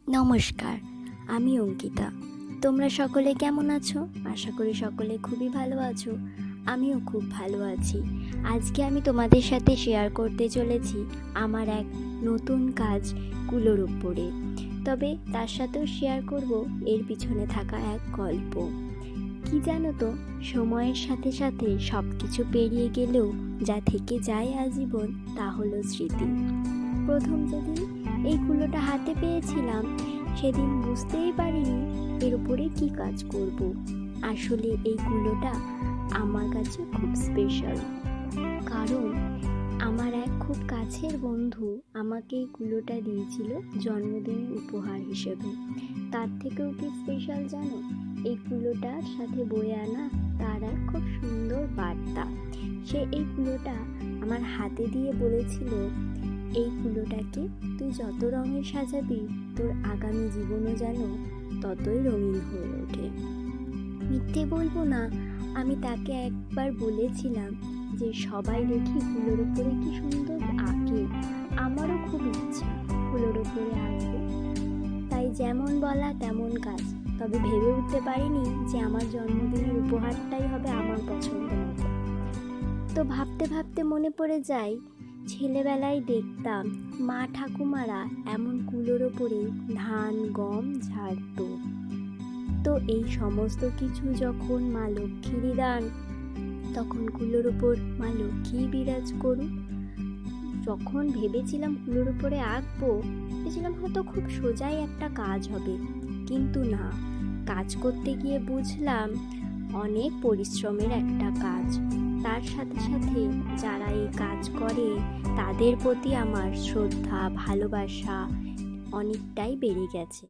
নমস্কার, আমি অঙ্কিতা। তোমরা সকলে কেমন আছো? আশা করি সকলে খুবই ভালো আছো। আমিও খুব ভালো আছি। আজকে আমি তোমাদের সাথে শেয়ার করতে চলেছি আমার এক নতুন কাজ কুলোর উপরে। তবে তার সাথেও শেয়ার করব এর পিছনে থাকা এক গল্প। কি জানো তো, সময়ের সাথে সাথে সব কিছু পেরিয়ে গেলেও যা থেকে যায় আজীবন তা হলো স্মৃতি। প্রথম যেদিন এই কুলোটা হাতে পেয়েছিলাম সেদিন বুঝতেই পারিনি এর উপরে কি কাজ করব। আসলে এই কুলোটা আমার কাছে খুব স্পেশাল, কারণ আমার এক খুব কাছের বন্ধু আমাকে এই কুলোটা দিয়েছিল জন্মদিনের উপহার হিসেবে। তার থেকেও কি স্পেশাল জানো, এই কুলোটার সাথে বয়ে আনা তার এক খুব সুন্দর বার্তা। সে এই কুলোটা আমার হাতে দিয়ে বলেছিল, এই কুলোটাকে তুই যত রঙে সাজাবি তোর আগামী জীবনও যেন ততই রঙিন হয়ে ওঠে। মিথ্যে বলবো না, আমি তাকে একবার বলেছিলাম যে সবাই দেখি কুলোর উপরে কি সুন্দর আঁকে, আমারও খুব ইচ্ছা কুলোর উপরে আঁকবো। তাই যেমন বলা তেমন কাজ। তবে ভেবে উঠতে পারিনি যে আমার জন্মদিনের উপহারটাই হবে আমার পছন্দ মতো। তো ভাবতে ভাবতে মনে পড়ে যায়, ছেলেবেলায় দেখতাম মা ঠাকুমারা এমন কুলোর ওপরে ধান গম ঝাড়তো। তো এই সমস্ত কিছু যখন মা লক্ষ্মীরই দান, তখন কুলোর ওপর মা লক্ষ্মী বিরাজ করুক। যখন ভেবেছিলাম কুলোর উপরে আঁকবো, ভেবেছিলাম হয়তো খুব সোজাই একটা কাজ হবে, কিন্তু না, কাজ করতে গিয়ে বুঝলাম অনেক পরিশ্রমের একটা কাজ। তার সাথে সাথে যারা এই কাজ করে তাদের প্রতি আমার শ্রদ্ধা ভালোবাসা অনেকটাই বেড়ে গেছে।